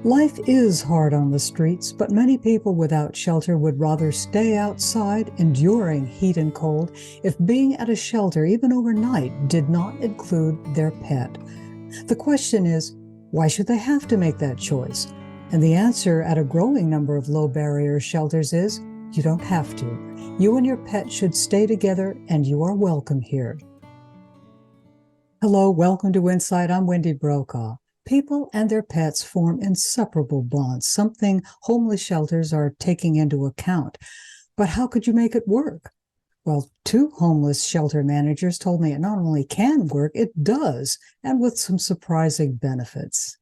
Life is hard on the streets, but many people without shelter would rather stay outside, enduring heat and cold, if being at a shelter, even overnight, did not include their pet. The question is, why should they have to make that choice? And the answer at a growing number of low-barrier shelters is, you don't have to. You and your pet should stay together, and you are welcome here. Hello, welcome to InSight. I'm Wendy Brokaw. People and their pets form inseparable bonds, something homeless shelters are taking into account. But how could you make it work? Well, two homeless shelter managers told me it not only can work, it does, and with some surprising benefits.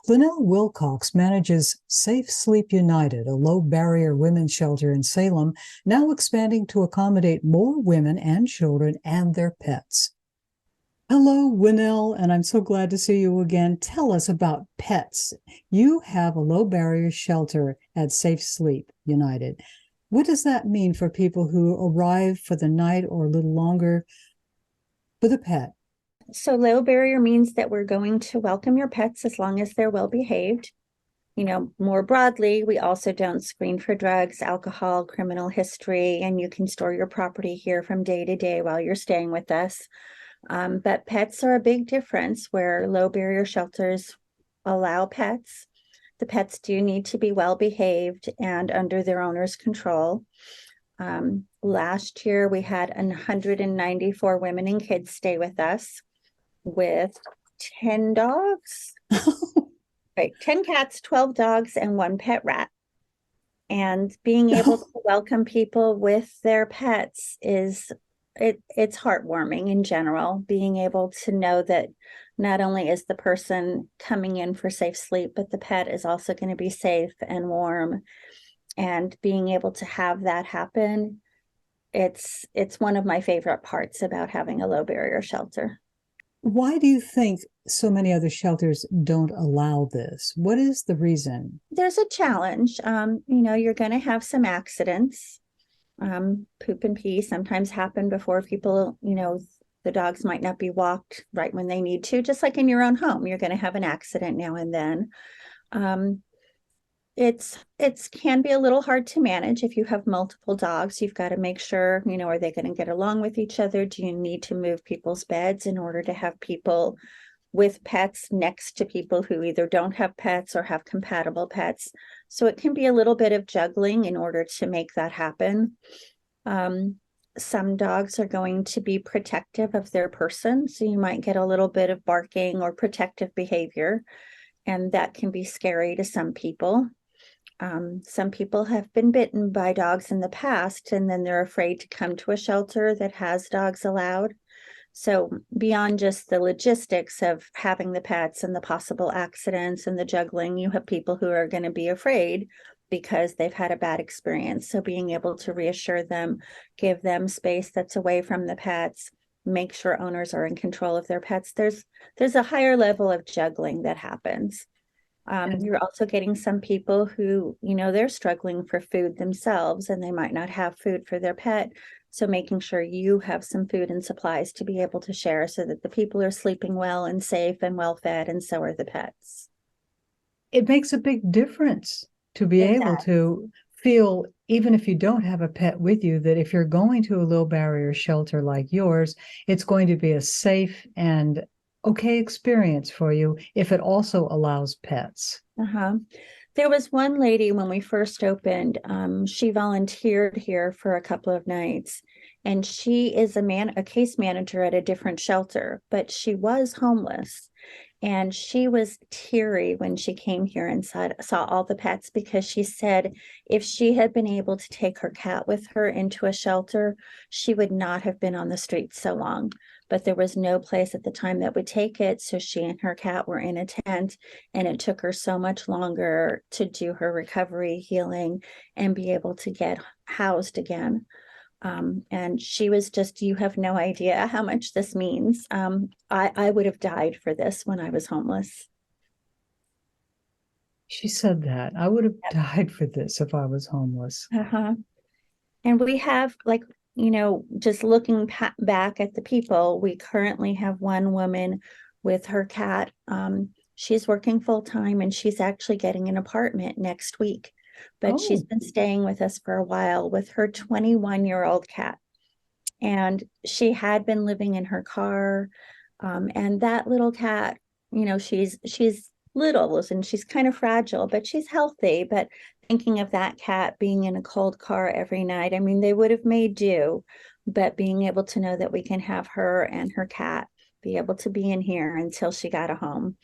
Lynelle Wilcox manages SafeSleepUnited, a low-barrier women's shelter in Salem, now expanding to accommodate more women and children and their pets. Hello, Lynelle, and I'm so glad to see you again. Tell us about pets. You have a low-barrier shelter at Safe Sleep United. What does that mean for people who arrive for the night or a little longer with a pet? So low barrier means that we're going to welcome your pets as long as they're well behaved. More broadly, we also don't screen for drugs, alcohol, criminal history, and you can store your property here from day to day while you're staying with us. But pets are a big difference where low barrier shelters allow pets. The pets do need to be well behaved and under their owner's control. Last year, we had 194 women and kids stay with us with 10 dogs, right? 10 cats, 12 dogs, and one pet rat. And being able to welcome people with their pets it's heartwarming in general, being able to know that not only is the person coming in for safe sleep, but the pet is also going to be safe and warm. And being able to have that happen, it's one of my favorite parts about having a low barrier shelter. Why do you think so many other shelters don't allow this? What is the reason? There's a challenge. You're going to have some accidents. Poop and pee sometimes happen before people, the dogs might not be walked right when they need to, just like in your own home, you're going to have an accident now and then. It's can be a little hard to manage if you have multiple dogs. You've got to make sure, are they going to get along with each other? Do you need to move people's beds in order to have people with pets next to people who either don't have pets or have compatible pets? So it can be a little bit of juggling in order to make that happen. Some dogs are going to be protective of their person, so you might get a little bit of barking or protective behavior, and that can be scary to some people. Some people have been bitten by dogs in the past, and then they're afraid to come to a shelter that has dogs allowed. So beyond just the logistics of having the pets and the possible accidents and the juggling, you have people who are going to be afraid because they've had a bad experience. So being able to reassure them, give them space that's away from the pets, make sure owners are in control of their pets. There's a higher level of juggling that happens. You're also getting some people who, they're struggling for food themselves and they might not have food for their pet. So making sure you have some food and supplies to be able to share so that the people are sleeping well and safe and well fed, and so are the pets. It makes a big difference to be able to feel, even if you don't have a pet with you, that if you're going to a low barrier shelter like yours, it's going to be a safe and okay experience for you if it also allows pets. There was one lady when we first opened, she volunteered here for a couple of nights, and she is a case manager at a different shelter, but she was homeless. And she was teary when she came here and saw all the pets, because she said if she had been able to take her cat with her into a shelter, she would not have been on the streets so long. But there was no place at the time that would take it. So she and her cat were in a tent, and it took her so much longer to do her recovery, healing, and be able to get housed again. And she was just, you have no idea how much this means. I would have died for this when I was homeless. She said that. I would have died for this if I was homeless. And we have, just looking back at the people, we currently have one woman with her cat She's working full time and she's actually getting an apartment next week. But she's Oh, been staying with us for a while with her 21-year-old cat. And she had been living in her car. And that little cat, she's little and she's kind of fragile, but she's healthy. But thinking of that cat being in a cold car every night, I mean, they would have made do, but being able to know that we can have her and her cat be able to be in here until she got a home.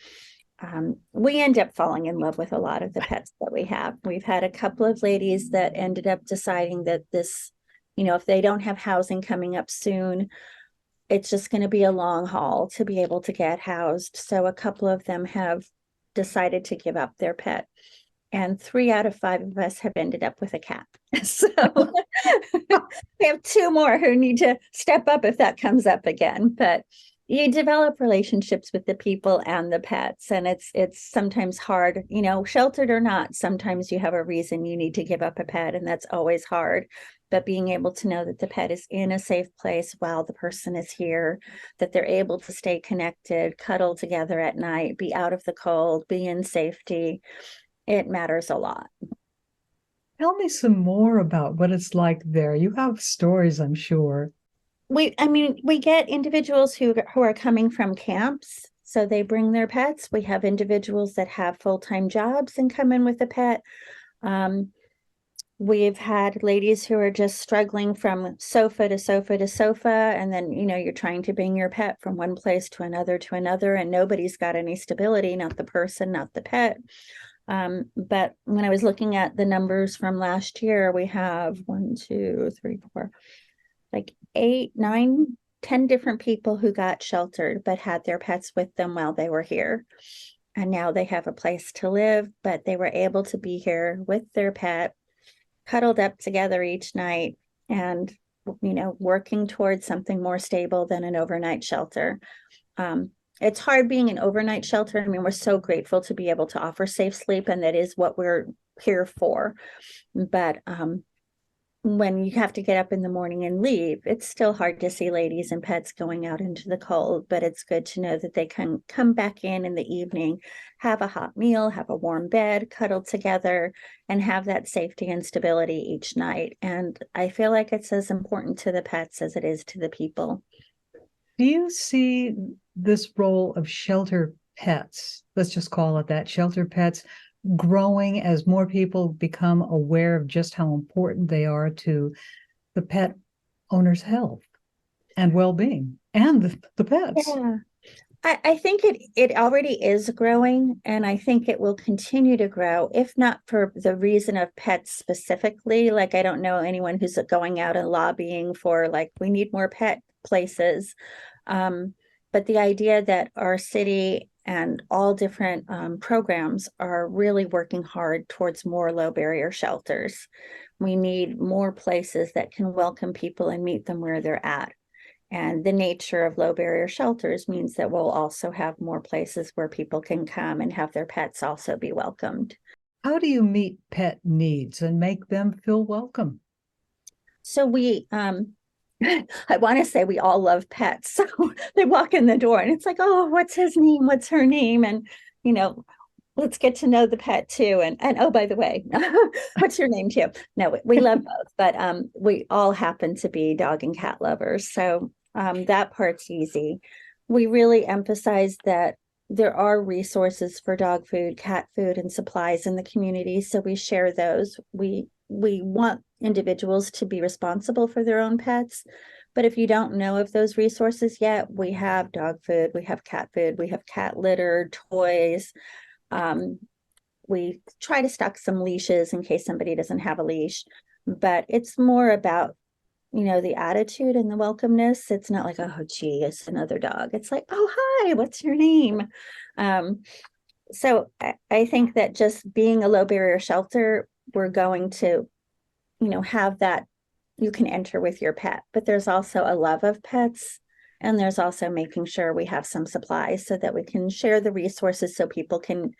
We end up falling in love with a lot of the pets that we have. We've had a couple of ladies that ended up deciding that this, if they don't have housing coming up soon, it's just going to be a long haul to be able to get housed. So a couple of them have decided to give up their pet. And 3 out of 5 of us have ended up with a cat. So we have 2 more who need to step up if that comes up again. But you develop relationships with the people and the pets, and it's sometimes hard, sheltered or not. Sometimes you have a reason you need to give up a pet, and that's always hard. But being able to know that the pet is in a safe place while the person is here, that they're able to stay connected, cuddle together at night, be out of the cold, be in safety, it matters a lot. tell me some more about what it's like there. You have stories, I'm sure. We get individuals who are coming from camps, so they bring their pets. We have individuals that have full-time jobs and come in with a pet. We've had ladies who are just struggling from sofa to sofa to sofa, and then you're trying to bring your pet from one place to another, and nobody's got any stability, not the person, not the pet. But when I was looking at the numbers from last year, we have 1, 2, 3, 4, like 8, 9, 10 different people who got sheltered but had their pets with them while they were here. And now they have a place to live, but they were able to be here with their pet, cuddled up together each night, and working towards something more stable than an overnight shelter. It's hard being an overnight shelter. I mean, we're so grateful to be able to offer safe sleep, and that is what we're here for. But when you have to get up in the morning and leave, it's still hard to see ladies and pets going out into the cold, but it's good to know that they can come back in the evening, have a hot meal, have a warm bed, cuddle together, and have that safety and stability each night. And I feel like it's as important to the pets as it is to the people. Do you see this role of shelter pets, let's just call it that, shelter pets, growing as more people become aware of just how important they are to the pet owner's health and well-being and the pets? Yeah. I think it already is growing, and I think it will continue to grow, if not for the reason of pets specifically. Like, I don't know anyone who's going out and lobbying for, like, we need more pet places. But the idea that our city and all different programs are really working hard towards more low barrier shelters. We need more places that can welcome people and meet them where they're at. And the nature of low barrier shelters means that we'll also have more places where people can come and have their pets also be welcomed. How do you meet pet needs and make them feel welcome? So I want to say we all love pets. So they walk in the door and it's like, oh, what's his name? What's her name? And, let's get to know the pet too. And oh, by the way, what's your name too? No, we love both, but we all happen to be dog and cat lovers. So that part's easy. We really emphasize that there are resources for dog food, cat food, and supplies in the community. So we share those. We want individuals to be responsible for their own pets. But if you don't know of those resources yet, we have dog food, we have cat food, we have cat litter, toys. We try to stock some leashes in case somebody doesn't have a leash. But it's more about the attitude and the welcomeness. It's not like, oh, gee, it's another dog. It's like, oh, hi, what's your name? So I think that just being a low barrier shelter, we're going to, have that you can enter with your pet, but there's also a love of pets. And there's also making sure we have some supplies so that we can share the resources so people can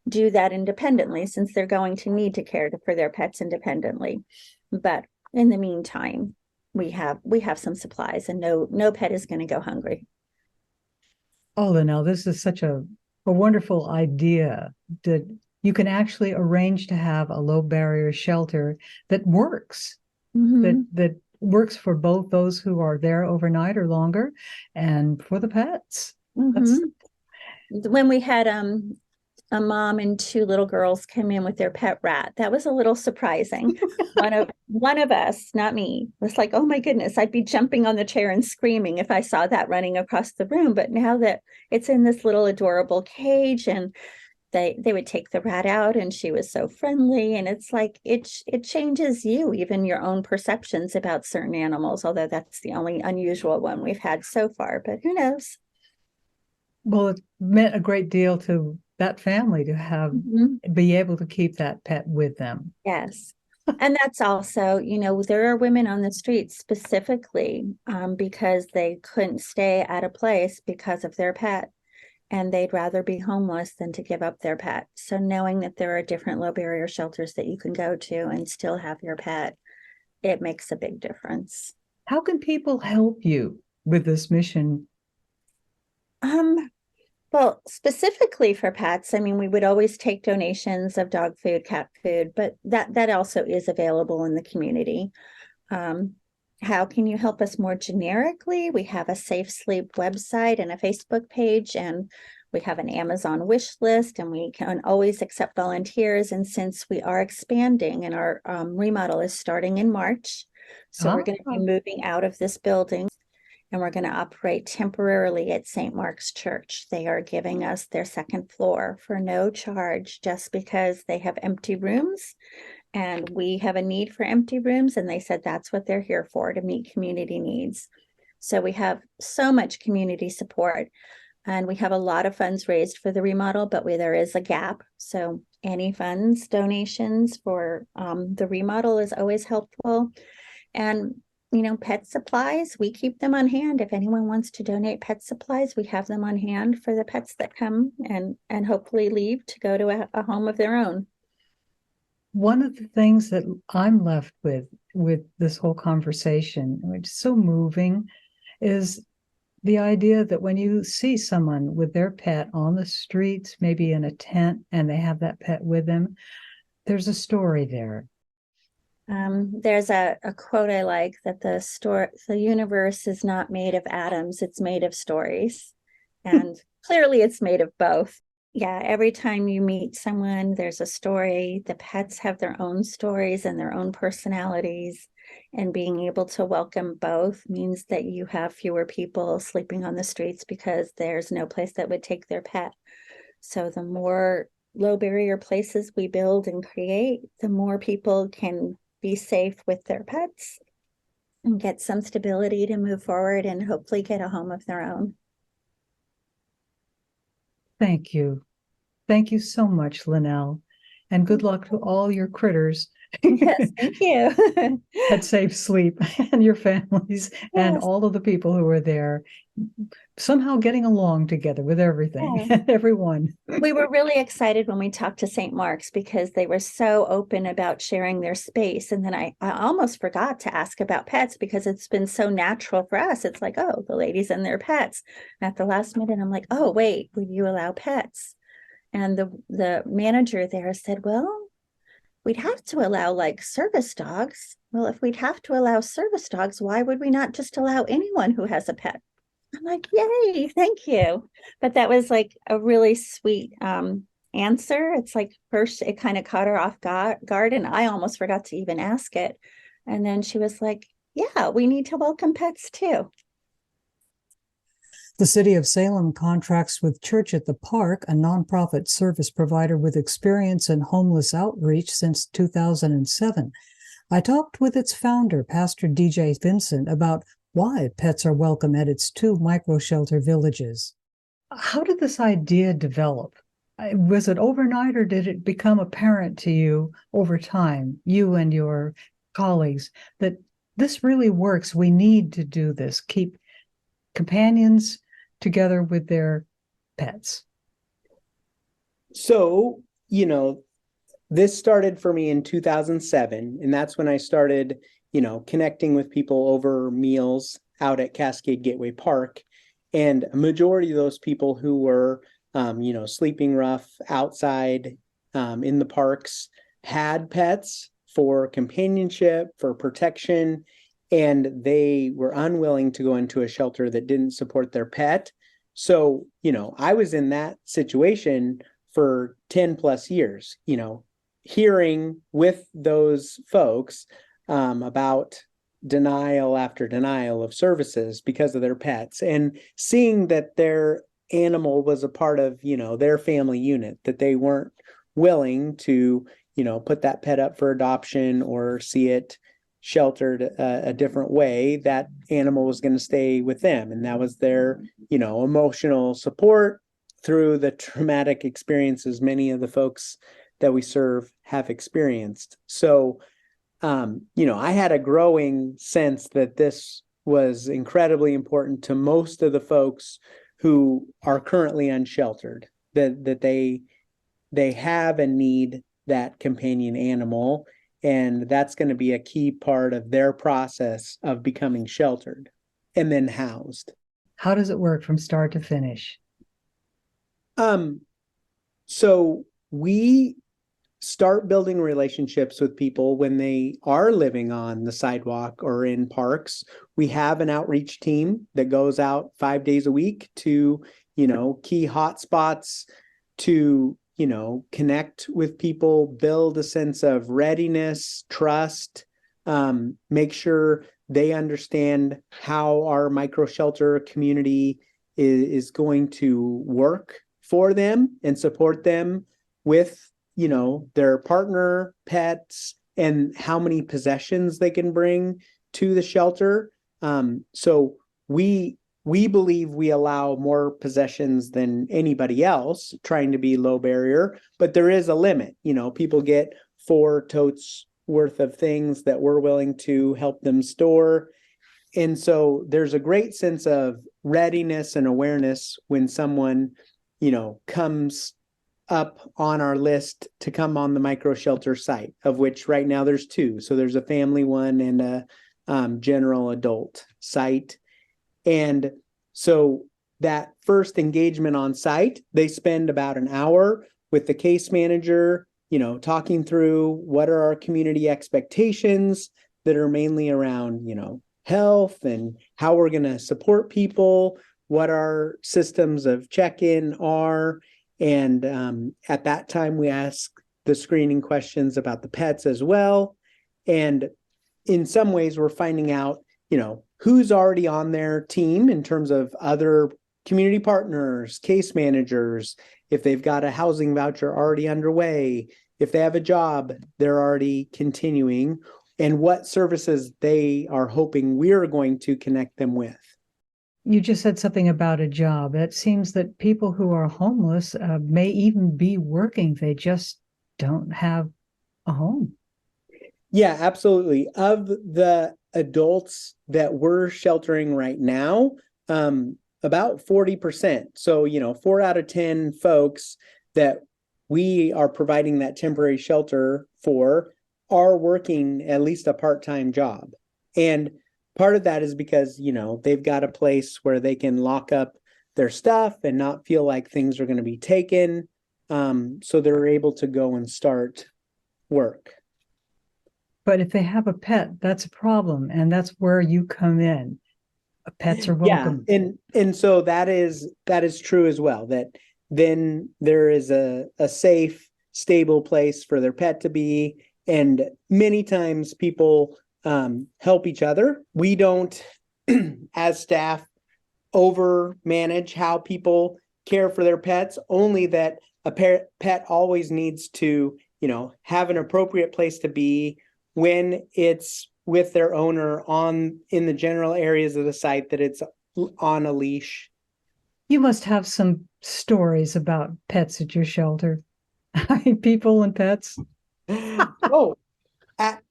do that independently, since they're going to need to care for their pets independently. But in the meantime, we have some supplies, and no pet is going to go hungry. Oh, Lynelle, this is such a a wonderful idea that you can actually arrange to have a low barrier shelter that works, Mhm. that works for both those who are there overnight or longer and for the pets. That's Mhm. When we had a mom and two little girls come in with their pet rat, that was a little surprising. One of us, not me, was like, "Oh my goodness, I'd be jumping on the chair and screaming if I saw that running across the room." But now that it's in this little adorable cage, and they would take the rat out, and she was so friendly, and it's like it changes you, even your own perceptions about certain animals, although that's the only unusual one we've had so far, but who knows? well, it meant a great deal to that family to have Mhm. be able to keep that pet with them. Yes. And that's also, there are women on the streets specifically because they couldn't stay at a place because of their pet, and they'd rather be homeless than to give up their pet. So knowing that there are different low barrier shelters that you can go to and still have your pet, it makes a big difference. How can people help you with this mission? Um, well, specifically for pets, I mean, we would always take donations of dog food, cat food, but that also is available in the community. Um, how can you help us more generically? We have a Safe Sleep website and a Facebook page, and we have an Amazon wish list, and we can always accept volunteers. And since we are expanding and our remodel is starting in March, so we're Ah, going to be moving out of this building, and we're going to operate temporarily at St. Mark's Church. They are giving us their second floor for no charge just because they have empty rooms and we have a need for empty rooms, and they said that's what they're here for, to meet community needs. So we have so much community support, and we have a lot of funds raised for the remodel, but there is a gap. So any funds, donations for the remodel is always helpful. And pet supplies, we keep them on hand. If anyone wants to donate pet supplies, we have them on hand for the pets that come and hopefully leave to go to a home of their own. one of the things that I'm left with this whole conversation, which is so moving, is the idea that when you see someone with their pet on the streets, maybe in a tent, and they have that pet with them, there's a story there. There's a quote I like, that the universe is not made of atoms, it's made of stories. And clearly it's made of both. Yeah, every time you meet someone, there's a story. The pets have their own stories and their own personalities. And being able to welcome both means that you have fewer people sleeping on the streets because there's no place that would take their pet. So the more low barrier places we build and create, the more people can be safe with their pets and get some stability to move forward and hopefully get a home of their own. Thank you. Thank you so much, Lynelle. And good luck to all your critters Yes, thank you. at Safe Sleep and your families and Yes, all of the people who are there somehow getting along together with everything, yeah. everyone. We were really excited when we talked to St. Mark's because they were so open about sharing their space. And then I almost forgot to ask about pets because it's been so natural for us. It's like, oh, the ladies and their pets. And at the last minute, I'm like, oh, wait, would you allow pets? And the manager there said, well, we'd have to allow like service dogs. Well, if we'd have to allow service dogs, why would we not just allow anyone who has a pet? I'm like, yay, thank you. But that was like a really sweet answer. It's like, first, it kind of caught her off guard, and I almost forgot to even ask it. And then she was like, yeah, we need to welcome pets too. The city of Salem contracts with Church at the Park, a nonprofit service provider with experience in homeless outreach since 2007. I talked with its founder, Pastor DJ Vincent, about why pets are welcome at its two micro shelter villages. How did this idea develop? Was it overnight or did it become apparent to you over time, you and your colleagues, that this really works? We need to do this, keep companions together with their pets. So, this started for me in 2007, and that's when I started, connecting with people over meals out at Cascade Gateway Park. And a majority of those people who were sleeping rough outside in the parks, had pets for companionship, for protection, and they were unwilling to go into a shelter that didn't support their pet. So, I was in that situation for 10 plus years, hearing with those folks about denial after denial of services because of their pets, and seeing that their animal was a part of, their family unit, that they weren't willing to, put that pet up for adoption or see it sheltered a different way. That animal was going to stay with them. And that was their, emotional support through the traumatic experiences many of the folks that we serve have experienced. So, I had a growing sense that this was incredibly important to most of the folks who are currently unsheltered, that they have and need that companion animal, and that's going to be a key part of their process of becoming sheltered and then housed. How does it work from start to finish? So we start building relationships with people when they are living on the sidewalk or in parks. We have an outreach team that goes out 5 days a week to, key hotspots, to, connect with people, build a sense of readiness, trust, make sure they understand how our micro shelter community is going to work for them and support them with, their partner, pets, and how many possessions they can bring to the shelter. So we believe we allow more possessions than anybody else, trying to be low barrier, but there is a limit. People get 4 totes worth of things that we're willing to help them store. And so there's a great sense of readiness and awareness when someone, comes up on our list to come on the micro shelter site, of which right now there's 2. So there's a family one and a general adult site. And so that first engagement on site, they spend about an hour with the case manager, talking through what are our community expectations that are mainly around, health and how we're going to support people, what our systems of check-in are. And at that time, we ask the screening questions about the pets as well. And in some ways, we're finding out, who's already on their team in terms of other community partners, case managers, if they've got a housing voucher already underway, if they have a job, they're already continuing, and what services they are hoping we're going to connect them with. You just said something about a job. It seems that people who are homeless may even be working. They just don't have a home. Yeah, absolutely. Of the adults that we're sheltering right now, about 40%. So, 4 out of 10 folks that we are providing that temporary shelter for are working at least a part-time job. And part of that is because, they've got a place where they can lock up their stuff and not feel like things are going to be taken. So they're able to go and start work. But if they have a pet, that's a problem. And that's where you come in. Pets are welcome. Yeah, and so that is true as well, that then there is a safe, stable place for their pet to be. And many times people help each other. We don't, as staff, over manage how people care for their pets, only that a pet always needs to, have an appropriate place to be when it's with their owner in the general areas of the site that it's on a leash. You must have some stories about pets at your shelter. People and pets. Oh,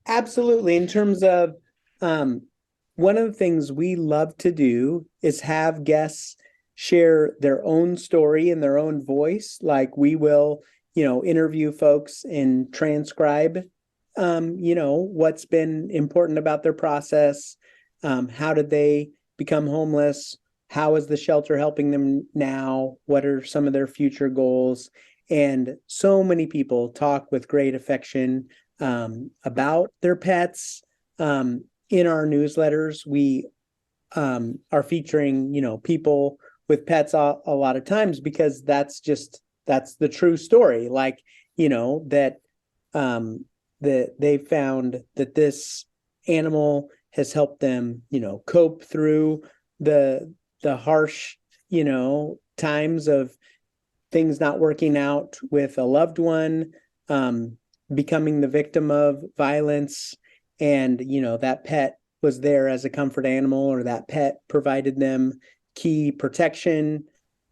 absolutely. In terms of one of the things we love to do is have guests share their own story in their own voice. Like we will, interview folks and transcribe what's been important about their process. How did they become homeless? how is the shelter helping them now? What are some of their future goals? And so many people talk with great affection about their pets. In our newsletters, we are featuring, people with pets a lot of times, because that's the true story. Like, that they found that this animal has helped them, cope through the harsh, times of things not working out with a loved one, becoming the victim of violence. And, that pet was there as a comfort animal, or that pet provided them key protection.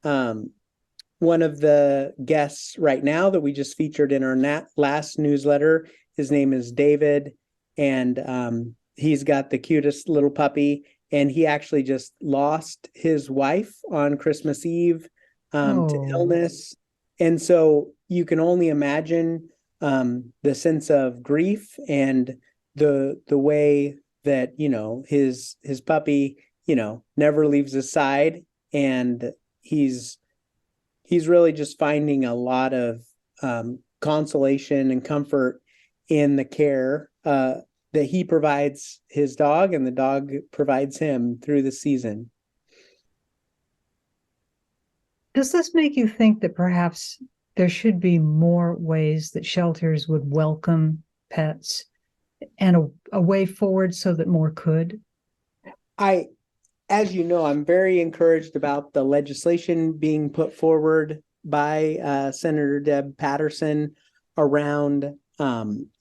One of the guests right now that we just featured in our last newsletter, his name is David, and he's got the cutest little puppy, and he actually just lost his wife on Christmas Eve to illness. And so you can only imagine the sense of grief and the way that, his puppy, never leaves his side. And he's really just finding a lot of consolation and comfort in the care that he provides his dog, and the dog provides him through the season. Does this make you think that perhaps there should be more ways that shelters would welcome pets, and a way forward so that more could? As you know, I'm very encouraged about the legislation being put forward by Senator Deb Patterson around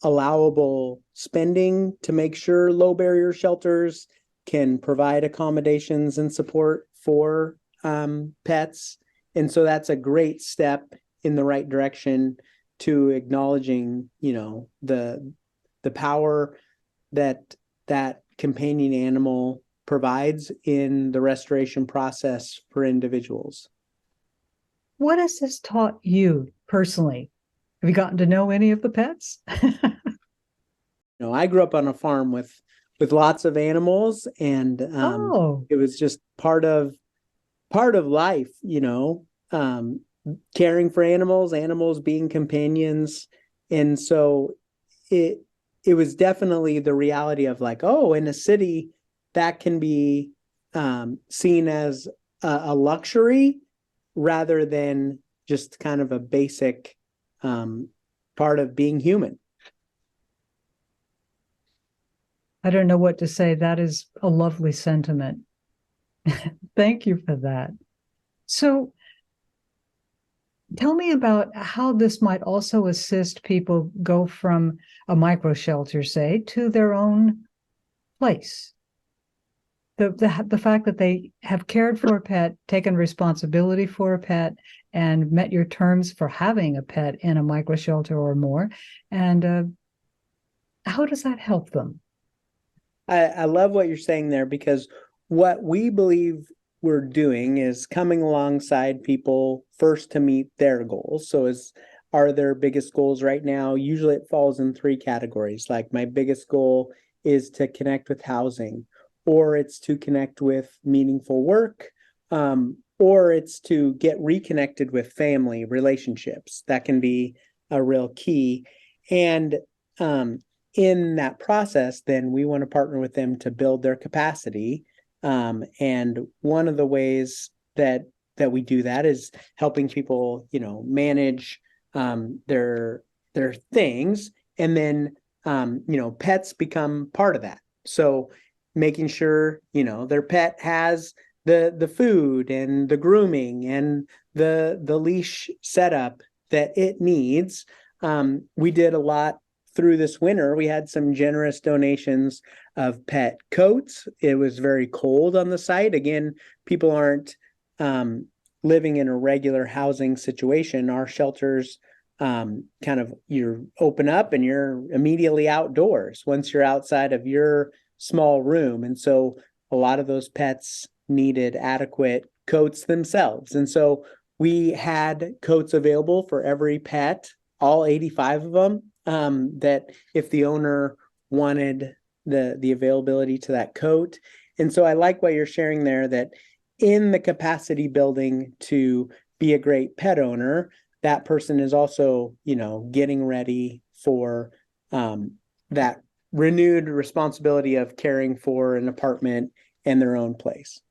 allowable spending to make sure low barrier shelters can provide accommodations and support for pets. And so that's a great step in the right direction to acknowledging, the power that companion animal provides in the restoration process for individuals. What has this taught you personally? Have you gotten to know any of the pets? I grew up on a farm with lots of animals, and it was just part of life, caring for animals being companions. And so it was definitely the reality of like, oh, in a city that can be seen as a luxury rather than just kind of a basic part of being human. I don't know what to say. That is a lovely sentiment. Thank you for that. So tell me about how this might also assist people go from a micro shelter, say, to their own place. The fact that they have cared for a pet, taken responsibility for a pet, and met your terms for having a pet in a micro shelter or more. And how does that help them? I love what you're saying there, because what we believe we're doing is coming alongside people first to meet their goals. So are their biggest goals right now? Usually it falls in three categories. Like, my biggest goal is to connect with housing, or it's to connect with meaningful work, or it's to get reconnected with family relationships. That can be a real key. And in that process, then we want to partner with them to build their capacity. And one of the ways that we do that is helping people, manage their things, and then pets become part of that. So making sure their pet has the food and the grooming and the leash setup that it needs. We did a lot through this winter. We had some generous donations of pet coats. It was very cold on the site. Again, people aren't living in a regular housing situation. Our shelters you open up and you're immediately outdoors once you're outside of your small room. And so a lot of those pets needed adequate coats themselves. And so we had coats available for every pet, all 85 of them, that if the owner wanted the availability to that coat. And so I like what you're sharing there, that in the capacity building to be a great pet owner, that person is also, getting ready for that renewed responsibility of caring for an apartment and their own place.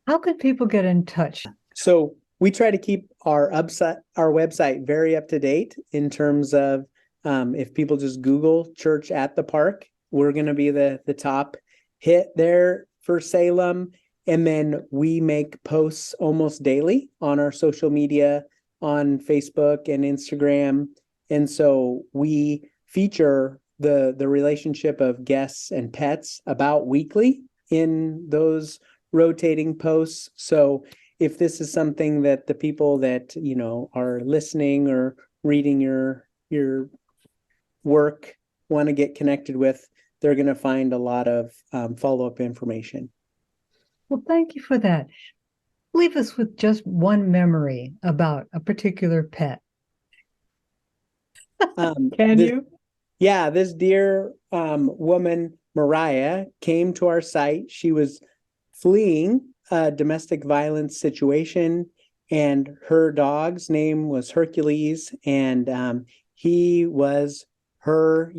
How can people get in touch? So we try to keep our website very up to date in terms of if people just Google Church at the Park, we're going to be the top hit there for Salem. And then we make posts almost daily on our social media, on Facebook and Instagram. And so we feature the relationship of guests and pets about weekly in those rotating posts. So if this is something that the people that, are listening or reading your work want to get connected with, they're going to find a lot of follow-up information. Well, thank you for that. Leave us with just one memory about a particular pet. Can you? Yeah, this dear woman, Mariah, came to our site. She was fleeing a domestic violence situation, and her dog's name was Hercules, and he was her,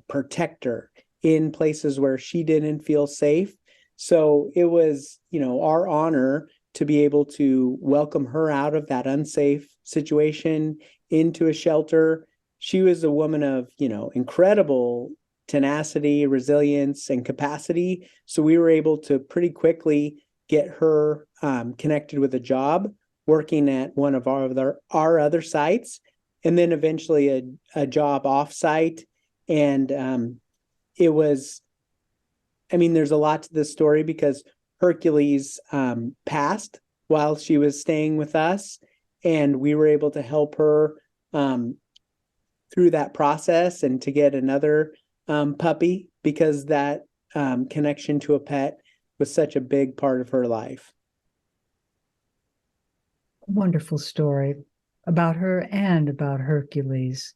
protector in places where she didn't feel safe. So it was, our honor to be able to welcome her out of that unsafe situation into a shelter. She was a woman of, incredible tenacity, resilience, and capacity. So we were able to pretty quickly get her connected with a job working at one of our other sites, and then eventually a job offsite. And it was, there's a lot to this story because Hercules passed while she was staying with us, and we were able to help her through that process and to get another puppy, because that connection to a pet was such a big part of her life. Wonderful story about her and about Hercules.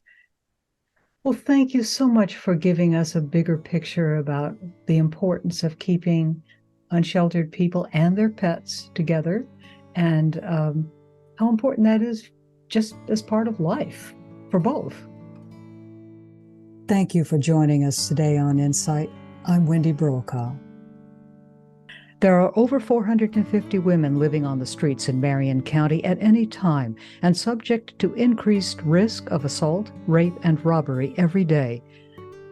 Well, thank you so much for giving us a bigger picture about the importance of keeping unsheltered people and their pets together, and how important that is just as part of life for both. Thank you for joining us today on InSight. I'm Wendy Brokaw. There are over 450 women living on the streets in Marion County at any time and subject to increased risk of assault, rape, and robbery every day.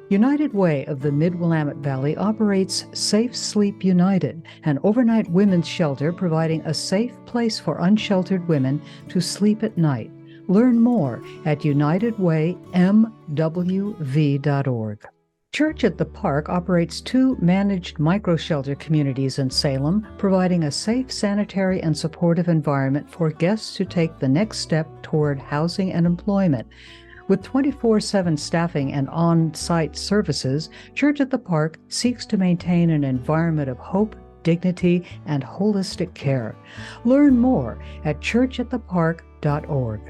United Way of the Mid-Willamette Valley operates SafeSleepUnited, an overnight women's shelter providing a safe place for unsheltered women to sleep at night. Learn more at unitedwaymwv.org. Church at the Park operates 2 managed micro-shelter communities in Salem, providing a safe, sanitary, and supportive environment for guests to take the next step toward housing and employment. With 24/7 staffing and on-site services, Church at the Park seeks to maintain an environment of hope, dignity, and holistic care. Learn more at churchatthepark.org.